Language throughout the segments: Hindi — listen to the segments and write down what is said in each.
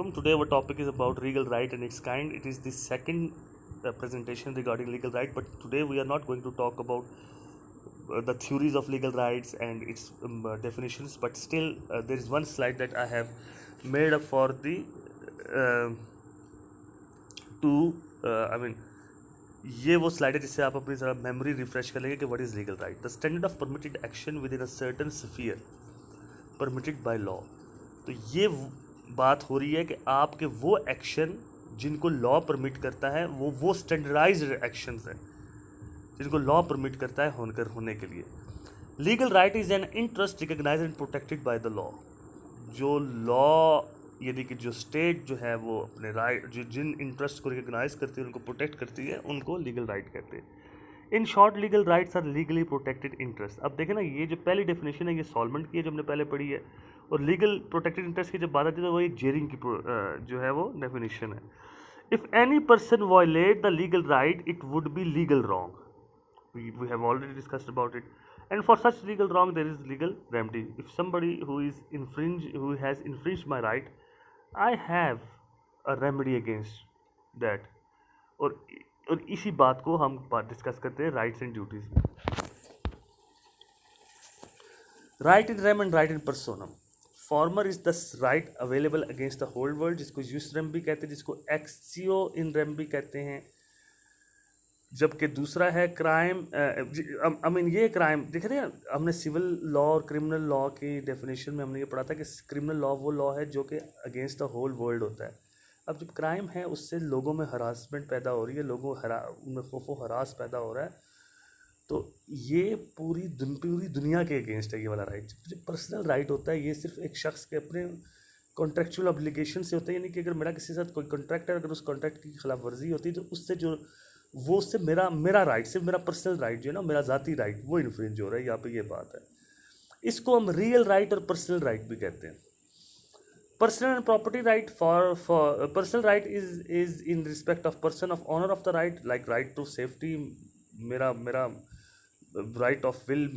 alaikum. Today our topic is about legal right and its kind. It is the second presentation regarding legal right, but today we are not going to talk about the theories of legal rights and its definitions, but still there is one slide that I have made up for the ये वो स्लाइड है जिससे आप अपनी जरा मेमोरी रिफ्रेश कर लेंगे कि what is legal right. The standard of permitted action with in a certain sphere permitted by law. तो ये बात हो रही है कि आपके वो एक्शन जिनको लॉ परमिट करता है वो स्टैंडर्डाइज्ड एक्शंस हैं जिनको लॉ परमिट करता है होने के लिए. Legal right is an interest recognised and protected by the law. जो लॉ यानी कि जो स्टेट जो है वो अपने राइट जिन इंटरेस्ट को रिकग्नाइज करती है उनको प्रोटेक्ट करती है उनको लीगल राइट कहते हैं. In short legal rights are legally protected interest. अब देखें ना, ये जो पहली डेफिनेशन है ये सॉल्वेंट की है जो हमने पहले पढ़ी है, और लीगल प्रोटेक्टेड इंटरेस्ट की जब बात आती है तो वही जेरिंग की जो है वो डेफिनेशन है. If any person violate the legal right it would be legal wrong. we have already discussed about it, and for such legal wrong there is legal remedy. If somebody who has infringed my right, I have a remedy against that. और इसी बात को हम डिस्कस करते हैं राइट्स एंड ड्यूटीज में. Right in rem and right in personam. Former is the right available against the whole world, जिसको यूस रेम भी कहते हैं, जिसको एक्सियो इन रेम भी कहते हैं. जबकि दूसरा है क्राइम. ये क्राइम देख रहे हैं, हमने सिविल लॉ और क्रिमिनल लॉ की डेफिनेशन में हमने ये पढ़ा था कि क्रिमिनल लॉ वो लॉ है जो कि अगेंस्ट द होल वर्ल्ड होता है. अब जब क्राइम है उससे लोगों में हरासमेंट पैदा हो रही है, उनमें खौफो हरास पैदा हो रहा है, तो ये पूरी दुनिया के अगेंस्ट है ये वाला राइट. जो पर्सनल राइट होता है ये सिर्फ एक शख्स के अपने कॉन्ट्रेक्चुअल ऑब्लिगेशन से होता है, यानी कि अगर मेरा किसी के साथ कोई कॉन्ट्रैक्ट है, अगर उस कॉन्ट्रैक्ट की खिलाफ वर्जी होती है तो उससे मेरा राइट, सिर्फ मेरा पर्सनल राइट जो है ना, मेरा ज़ाती राइट, वो इन्फ्रिंज हो रहा है. यहाँ पे ये बात है. इसको हम रियल राइट और पर्सनल राइट भी कहते हैं. Personal and property right for personal right is in respect of person of owner of the right, like right to safety. मेरा राइट ऑफ विल,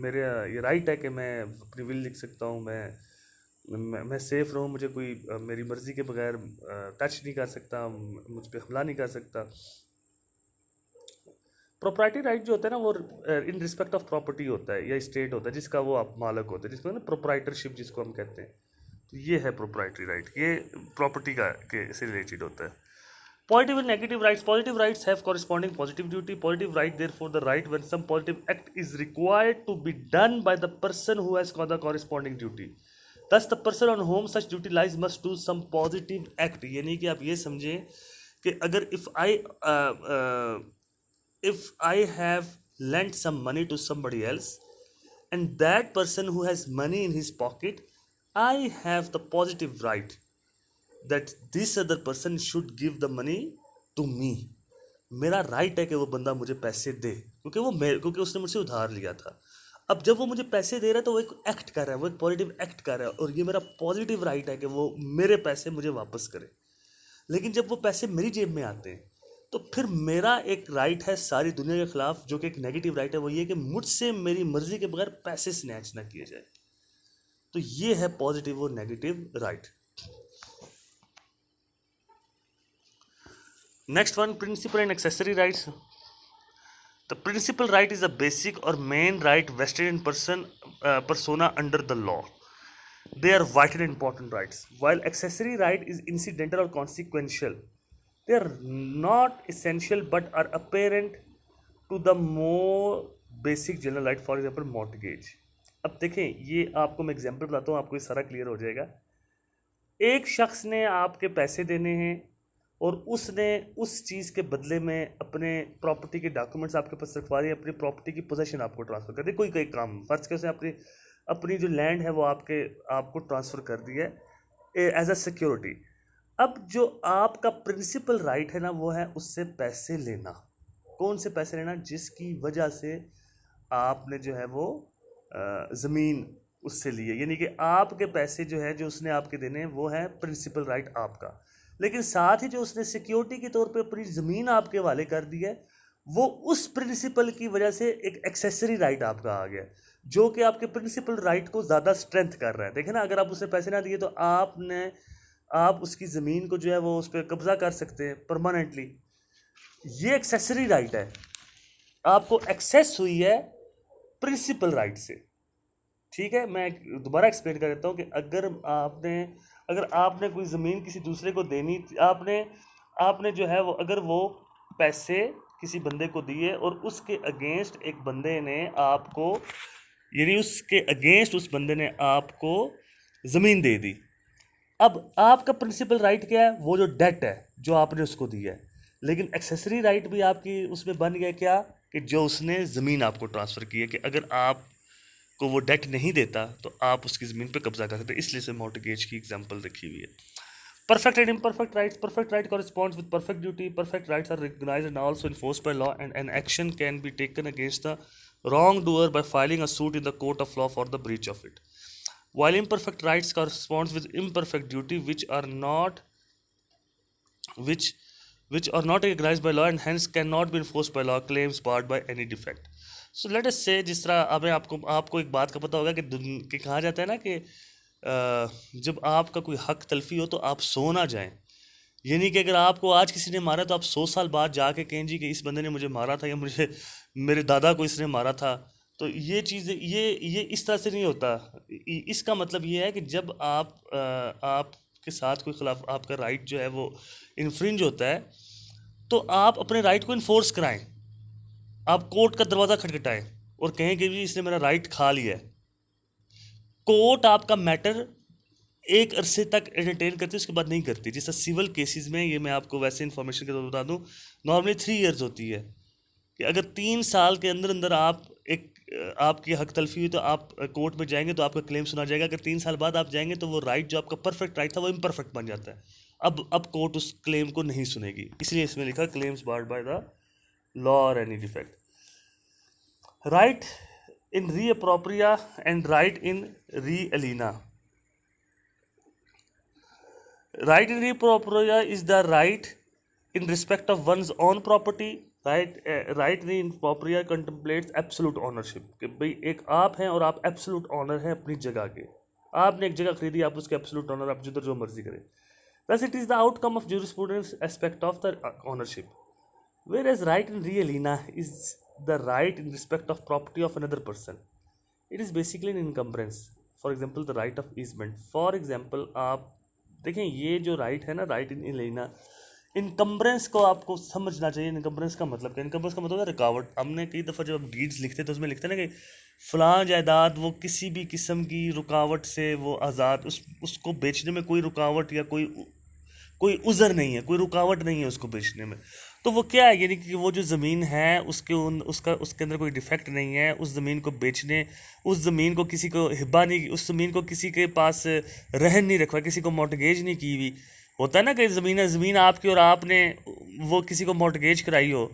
मेरे ये राइट है कि मैं अपनी विल लिख सकता हूँ, मैं सेफ रहूँ, मुझे कोई मेरी मर्ज़ी के बगैर टच नहीं कर सकता, मुझ पर हमला नहीं कर सकता. प्रॉपर्टी राइट जो होता है ना वो इन रिस्पेक्ट ऑफ प्रॉपर्टी होता है या स्टेट होता है जिसका वो आप मालक होते हैं, जिसको ना प्रोप्राइटरशिप जिसको हम कहते हैं. तो ये है प्रोप्राइटरी राइट, ये प्रॉपर्टी के से रिलेटेड होता है. Positive and negative rights. Positive rights have corresponding positive duty. Positive right, therefore, the right when some positive act is required to be done by the person who has got the corresponding duty. Thus, the person on whom such duty lies must do some positive act. यानी कि आप ये समझें कि अगर if I have lent some money to somebody else and that person who has money in his pocket, I have the positive right that this other person should give the money to me. मेरा राइट है कि वो बंदा मुझे पैसे दे, क्योंकि उसने मुझसे उधार लिया था. अब जब वो मुझे पैसे दे रहा है तो वो एक एक्ट कर रहा है, वो एक पॉजिटिव एक्ट कर रहा है, और ये मेरा पॉजिटिव राइट है कि वो मेरे पैसे मुझे वापस करे. लेकिन जब वो पैसे मेरी जेब में आते हैं तो फिर मेरा एक राइट है सारी दुनिया के खिलाफ, जो कि एक नेगेटिव राइट है, वो ये कि मुझसे मेरी मर्जी के बगैर पैसे स्नैच ना किए जाए. तो ये है पॉजिटिव और negative right. Next one, principal and accessory rights. The principal right is a basic or main right vested in persona under the law. They are vital and important rights. While accessory right is incidental or consequential, they are not essential but are apparent to the more basic general right. For example, mortgage. अब देखें, ये आपको मैं एग्जाम्पल बताता हूँ, आपको ये सारा क्लियर हो जाएगा. एक शख्स ने आपके पैसे देने हैं और उसने उस चीज़ के बदले में अपने प्रॉपर्टी के डॉक्यूमेंट्स आपके पास रखवा दिए, अपनी प्रॉपर्टी की पोजीशन आपको ट्रांसफ़र कर दी. कोई काम फर्ज के उसने अपनी जो लैंड है वो आपको ट्रांसफ़र कर दी है एज अ सिक्योरिटी. अब जो आपका प्रिंसिपल राइट है ना वो है उससे पैसे लेना. कौन से पैसे लेना? जिसकी वजह से आपने जो है वो ज़मीन उससे ली है, यानी कि आपके पैसे जो है जो उसने आपके देने हैं वो है प्रिंसिपल राइट आपका. लेकिन साथ ही जो उसने सिक्योरिटी के तौर पे अपनी ज़मीन आपके हवाले कर दी है, वो उस प्रिंसिपल की वजह से एक एक्सेसरी राइट आपका आ गया, जो कि आपके प्रिंसिपल राइट को ज़्यादा स्ट्रेंथ कर रहा है. देखें ना, अगर आप उसे पैसे ना दिए तो आपने आप उसकी ज़मीन को जो है वो उस पर कब्ज़ा कर सकते हैं परमानेंटली। ये एक्सेसरी राइट है, आपको एक्सेस हुई है प्रिंसिपल राइट से। ठीक है, मैं दोबारा एक्सप्लेन कर देता हूँ कि अगर आपने कोई ज़मीन किसी दूसरे को देनी, आपने जो है वो अगर वो पैसे किसी बंदे को दिए और उसके अगेंस्ट एक बंदे ने आपको, यानी उसके अगेंस्ट उस बंदे ने आपको ज़मीन दे दी, अब आपका प्रिंसिपल राइट क्या है? वो जो डेट है जो आपने उसको दी है। लेकिन एक्सेसरी राइट भी आपकी उसमें बन गया क्या, कि जो उसने ज़मीन आपको ट्रांसफ़र की है, कि अगर आपको वो डेट नहीं देता तो आप उसकी ज़मीन पे कब्जा कर सकते, इसलिए से मॉर्टगेज की एग्जांपल रखी हुई है। Perfect and imperfect rights. Perfect right corresponds with perfect duty. Perfect rights are recognized and also enforced by law, and an action can be taken against the wrongdoer by filing a suit in the court of law for the breach of it. While imperfect rights corresponds with imperfect duty, which which are not recognized by law and hence cannot be enforced by law, claims barred by any defect. So let us say, जिस तरह अब आपको एक बात का पता होगा कि कहा जाता है ना कि जब आपका कोई हक तलफी हो तो आप सो ना जाएं। यानी कि अगर आपको आज किसी ने मारा तो आप 100 साल बाद जाके कहें जी कि इस बंदे ने मुझे मारा था, या मुझे मेरे दादा को इसने मारा था। तो ये चीज़ ये इस तरह से नहीं होता। इसका मतलब ये है कि जब आपके साथ कोई खिलाफ आपका राइट जो है वो इन्फ्रिंज होता है, तो आप अपने राइट को इन्फोर्स कराएं। आप कोर्ट का दरवाज़ा खटखटाएं और कहें कि जी इसने मेरा राइट खा लिया है। कोर्ट आपका मैटर एक अरसे तक एंटरटेन करती है, उसके बाद नहीं करती। जैसा सिविल केसेस में, ये मैं आपको वैसे इन्फॉर्मेशन के तौर पर बता दूं, नॉर्मली 3 ईयर्स होती है कि अगर 3 साल के अंदर अंदर आपकी हक तलफी हुई तो आप कोर्ट में जाएंगे तो आपका क्लेम सुना जाएगा। अगर 3 साल बाद आप जाएंगे तो वो राइट जो आपका परफेक्ट राइट था वो इम्परफेक्ट बन जाता है। अब कोर्ट उस क्लेम को नहीं सुनेगी, इसलिए इसमें लिखा claims barred by the law और एनी डिफेक्ट। राइट इन री अप्रोप्रिया एंड राइट इन री Elina. Right in impropriety is the right in respect of one's own property. Right in impropriety contemplates absolute ownership, कि भाई एक आप हैं और आप एब्सोल्यूट ऑनर हैं अपनी जगह के। आपने एक जगह खरीदी, आप उसके एब्सोल्यूट ऑनर, आप जिधर जो मर्जी करें। Thus it is the outcome of jurisprudence aspect of the ownership. Whereas right in re aliena is the right in respect of property of another person. It is basically an encumbrance. For example, the right of easement. For example, आप देखें ये जो राइट है ना, राइट इन लेना, इनकम्बरेंस को आपको समझना चाहिए। इनकम्बरेंस का मतलब क्या? इनकम्बरेंस का मतलब है रुकावट। हमने कई दफ़ा जब हम डीड्स लिखते हैं तो उसमें लिखते हैं ना कि फ़लाँ जायदाद वो किसी भी किस्म की रुकावट से वो आज़ाद, उसको बेचने में कोई रुकावट या कोई उज़र नहीं है, कोई रुकावट नहीं है उसको बेचने में। तो वो क्या है, यानी कि वो जो ज़मीन है उसके अंदर कोई डिफेक्ट नहीं है। उस ज़मीन को बेचने, उस ज़मीन को किसी को हिब्बा नहीं, उस ज़मीन को किसी के पास रहन नहीं रखवा, किसी को मॉर्टगेज नहीं की हुई। होता है ना कि ज़मीन आपकी और आपने वो किसी को मॉर्टगेज कराई हो।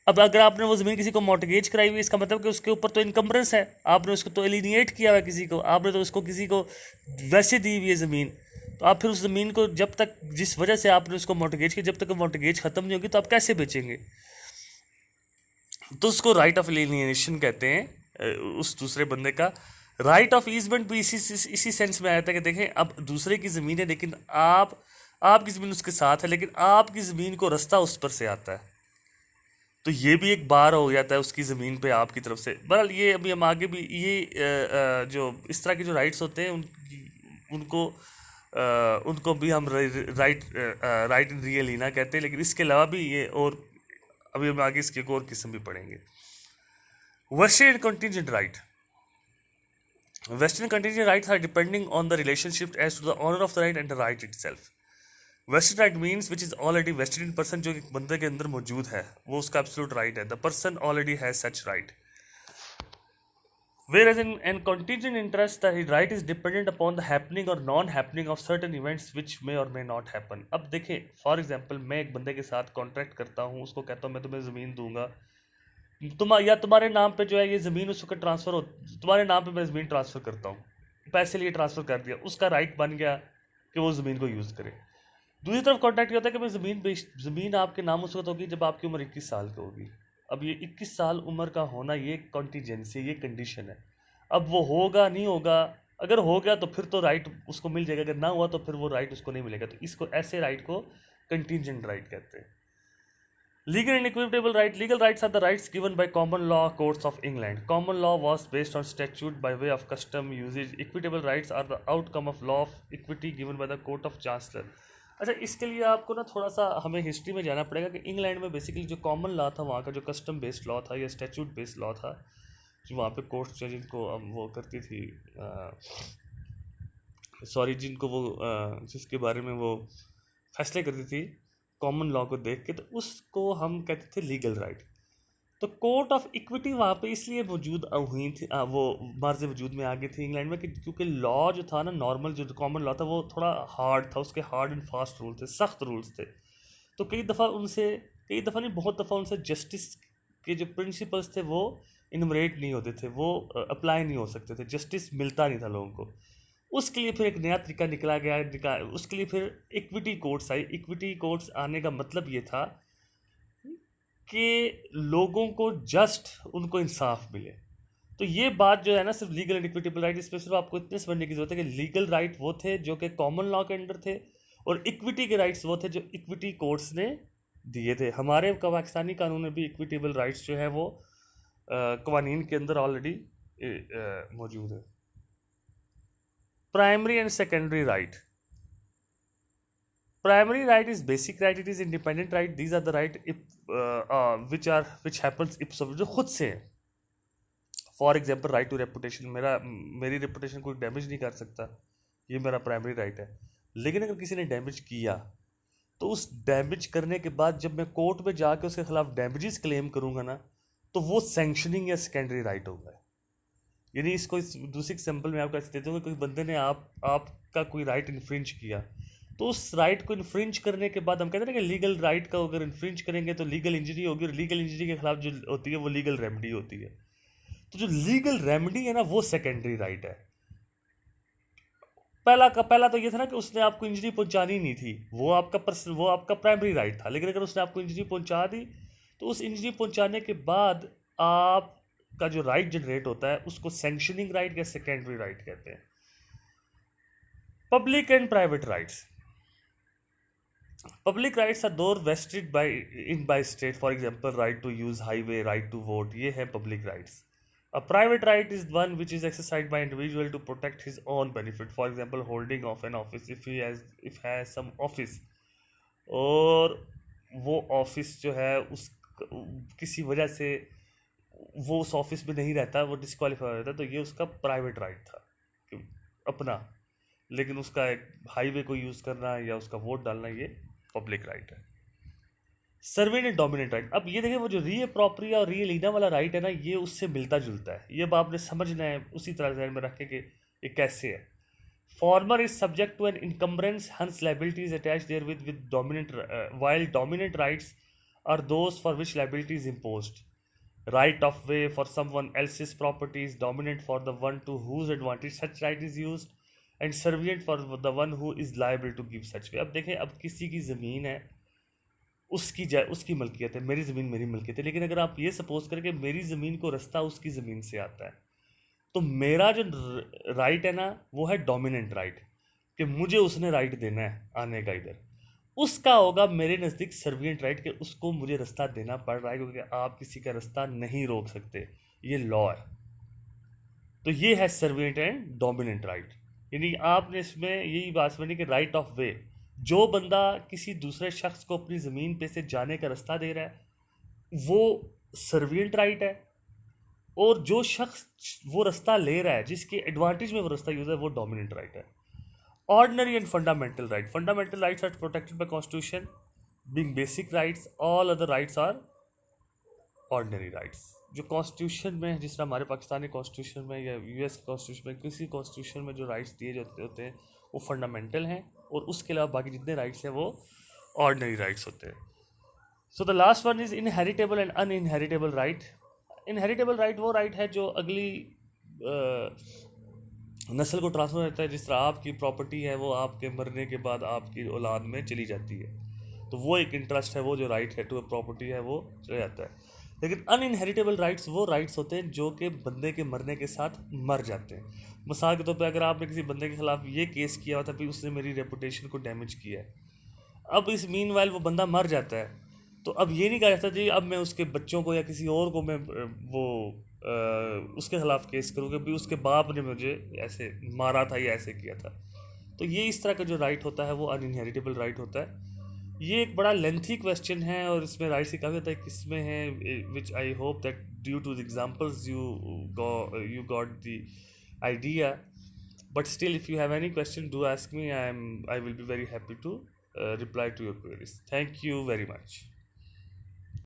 अब अगर आपने वो ज़मीन किसी को मॉर्टगेज कराई हुई, इसका मतलब कि उसके ऊपर तो इनकम्बरेंस है, आपने उसको तो एलिनिएट किया हुआ है किसी को, आपने तो उसको किसी को वैसे दी हुई है ज़मीन। तो आप फिर उस ज़मीन को जब तक, जिस वजह से आपने उसको मॉर्टगेज किया, जब तक मॉर्टगेज ख़त्म नहीं होगी तो आप कैसे बेचेंगे? तो उसको राइट ऑफ एलिनिएशन कहते हैं। उस दूसरे बंदे का राइट ऑफ ईजमेंट भी इसी सेंस में आया था कि देखें अब दूसरे की ज़मीन है, लेकिन आपकी ज़मीन उसके साथ है, लेकिन आपकी ज़मीन को रास्ता उस पर से आता है, तो ये भी एक बार हो जाता है उसकी ज़मीन पे आपकी तरफ से। बहरहाल ये अभी हम आगे भी ये जो इस तरह के जो राइट्स होते हैं उनको भी हम राइट इन रियल लीना कहते हैं। लेकिन इसके अलावा भी ये, और अभी हम आगे इसके एक और किस्म भी पढ़ेंगे। Vested and contingent right. Vested and contingent rights are depending on the relationship as to the owner of the right and the right itself. Vested right means which is already vested in person, जो एक बंदे के अंदर मौजूद है, वो उसका absolute right है। The person already has such right. Whereas in contingent interest, the right is dependent upon the happening or non-happening of certain events which may or may not happen. अब देखें, फॉर एग्जाम्पल मैं एक बंदे के साथ कॉन्ट्रैक्ट करता हूँ, उसको कहता हूँ मैं तुम्हें ज़मीन दूंगा, या तुम्हारे नाम पे जो है ये ज़मीन उस वक्त ट्रांसफ़र हो, तुम्हारे नाम पे मैं ज़मीन ट्रांसफ़र करता हूँ, पैसे लिए ट्रांसफ़र कर दिया, उसका राइट बन गया कि वो ज़मीन को यूज़ करे। दूसरी तरफ कॉन्ट्रैक्ट होता है कि मैं ज़मीन आपके नाम उस वक्त होगी जब आपकी उम्र 21 साल की होगी। अब ये 21 साल उम्र का होना, ये कॉन्टीजेंसी, ये कंडीशन है। अब वो होगा नहीं होगा, अगर हो गया तो फिर तो राइट उसको मिल जाएगा, अगर ना हुआ तो फिर वो राइट उसको नहीं मिलेगा। तो इसको ऐसे राइट को कंटीजेंट राइट कहते हैं। Legal and equitable right. Legal rights are the rights given by common law courts of England. Common law was based on statute by way of custom usage. Equitable rights are the outcome of law of equity given by the court of chancellor. अच्छा, इसके लिए आपको ना थोड़ा सा हमें हिस्ट्री में जाना पड़ेगा कि इंग्लैंड में बेसिकली जो कॉमन लॉ था, वहाँ का जो कस्टम बेस्ड लॉ था या स्टैट्यूट बेस्ड लॉ था, जो वहाँ पे कोर्ट्स जिनको वो करती थी, सॉरी जिनको वो जिसके बारे में वो फैसले करती थी कॉमन लॉ को देख के, तो उसको हम कहते थे लीगल राइट। तो कोर्ट ऑफ इक्विटी वहाँ पे इसलिए मौजूद हुई थी, वो मार्ज वजूद में आ गई थी इंग्लैंड में कि क्योंकि लॉ जो था ना, नॉर्मल जो कॉमन लॉ था वो थोड़ा हार्ड था, उसके हार्ड एंड फास्ट रूल थे, सख्त रूल्स थे। तो कई दफ़ा नहीं, बहुत दफ़ा उनसे जस्टिस के जो प्रिंसिपल्स थे वो इनमरेट नहीं होते थे, वो अप्लाई नहीं हो सकते थे, जस्टिस मिलता नहीं था लोगों को। उसके लिए फिर एक नया तरीका निकला गया, उसके लिए फिर इक्विटी कोर्ट्स आई। इक्विटी कोर्ट्स आने का मतलब ये था कि लोगों को जस्ट उनको इंसाफ मिले। तो ये बात जो है ना, सिर्फ लीगल एंड इक्विटेबल राइट, इसमें सिर्फ आपको इतने समझने की जरूरत है कि लीगल राइट वो थे जो कि कॉमन लॉ के अंडर थे, और इक्विटी के राइट्स वो थे जो इक्विटी कोर्ट्स ने दिए थे। हमारे पाकिस्तानी कानून में भी इक्विटेबल राइट्स जो है वो कवानीन के अंदर ऑलरेडी मौजूद है। Primary and secondary right. Primary right is basic right. It is independent right. These are the right which happens ipso, जो खुद से है। For example right to reputation, मेरी रेपुटेशन कोई डैमेज नहीं कर सकता, ये मेरा प्राइमरी राइट है। लेकिन अगर किसी ने डैमेज किया तो उस डैमेज करने के बाद जब मैं कोर्ट में जाके उसके खिलाफ डैमेजेस क्लेम करूँगा ना, तो वो सैंक्शनिंग या सेकेंडरी राइट होगा। यानी इसको दूसरी एग्जाम्पल में आपको ऐसे देता हूँ कि कोई बंदे ने आपका कोई राइट इन्फ्रिंज किया, तो उस राइट को इन्फ्रिंज करने के बाद हम कहते हैं ना कि लीगल राइट का अगर इन्फ्रिंज करेंगे तो लीगल इंजरी होगी, और लीगल इंजरी के खिलाफ जो होती है वो लीगल रेमेडी होती है। तो जो लीगल रेमेडी है ना, वो सेकेंडरी राइट है। पहला तो ये था ना कि उसने आपको इंजरी पहुंचानी नहीं थी, वो आपका प्राइमरी राइट था। लेकिन अगर उसने आपको इंजरी पहुंचा दी तो उस इंजरी पहुंचाने के बाद आपका जो राइट जनरेट होता है उसको सैंक्शनिंग राइट या सेकेंडरी राइट कहते हैं। Public and private rights. Public rights are those vested by state, for example right to use highway, right to vote, ये है public rights. A private right is one which is exercised by individual to protect his own benefit. For example, holding of an office, if has some office, और वो ऑफिस जो है उस किसी वजह से वो उस ऑफिस में नहीं रहता, वो डिस्क्वालीफाई हो जाता, तो ये उसका प्राइवेट राइट था अपना। लेकिन उसका एक हाईवे को यूज़ करना या उसका वोट डालना, ये पब्लिक राइट है। Servant and dominant right. अब ये देखें, वो जो री प्रोप्रिया और री लीना वाला राइट है ना, ये उससे मिलता जुलता है। ये बात आपने समझना है, उसी तरह ध्यान में रखें कि ये कैसे है। Former is subject to an encumbrance, hence liabilities attach there with dominant, while dominant rights are those for which liability is imposed. Right of way for someone else's property is dominant for the one to whose advantage such right is used, and servient for the one who is liable to give such way. अब देखें, अब किसी की ज़मीन है, उसकी मलकियत है, मेरी ज़मीन मेरी मलकियत है। लेकिन अगर आप ये सपोज करें कि मेरी ज़मीन को रास्ता उसकी ज़मीन से आता है, तो मेरा जो राइट है ना, वो है डोमिनेंट राइट, कि मुझे उसने राइट देना है आने का इधर। उसका होगा मेरे नज़दीक सर्विएंट राइट, कि उसको मुझे रास्ता देना पड़ रहा है, क्योंकि आप किसी का रास्ता नहीं रोक सकते, ये लॉ है। तो ये है सर्विएंट एंड डोमिनेंट राइट। यानी आपने इसमें यही बात समझनी कि राइट ऑफ वे, जो बंदा किसी दूसरे शख्स को अपनी ज़मीन पे से जाने का रास्ता दे रहा है, वो सर्विएंट राइट है, और जो शख्स वो रास्ता ले रहा है, जिसके एडवांटेज में वो रास्ता यूज़ है, वो डोमिनेंट राइट है। Ordinary and fundamental right. Fundamental rights are protected by constitution being basic rights. All other rights are ordinary rights. जो कॉन्स्टिट्यूशन में, जिस तरह हमारे पाकिस्तानी कॉन्स्टिट्यूशन में या यूएस कॉन्स्टिट्यूशन में, किसी कॉन्स्टिट्यूशन में जो राइट्स दिए जाते होते हैं वो फंडामेंटल हैं, और उसके अलावा बाकी जितने राइट्स हैं वो ऑर्डिनरी राइट्स होते हैं। So the last one is inheritable and uninheritable right. Inheritable right वो राइट है जो अगली नस्ल को ट्रांसफर होता है। जिस तरह आपकी प्रॉपर्टी है वो आपके मरने के बाद आपकी औलाद में चली जाती है, तो वो एक इंटरेस्ट है, वो जो राइट है टू प्रॉपर्टी है वो चला जाता है। लेकिन अनइनहेरिटेबल राइट्स वो राइट्स होते हैं जो कि बंदे के मरने के साथ मर जाते हैं। मिसाल के तौर पे अगर आपने किसी बंदे के खिलाफ ये केस किया हुआ था कि उसने मेरी रेपुटेशन को डैमेज किया है, अब इस मीन वाइल वो बंदा मर जाता है, तो अब ये नहीं कहा जाता जी अब मैं उसके बच्चों को या किसी और को मैं उसके खिलाफ केस करूँ कि भी उसके बाप ने मुझे ऐसे मारा था या ऐसे किया था। तो ये इस तरह का जो राइट होता है वो अनइनहेरिटेबल राइट होता है। ये एक बड़ा लेंथी क्वेश्चन है और इसमें राइट्स की काफ़ी होता है किसमें है, which I hope that due to the examples you got the idea. But still, if you have any question, do ask me. I will be very happy to reply to your queries. Thank you very much.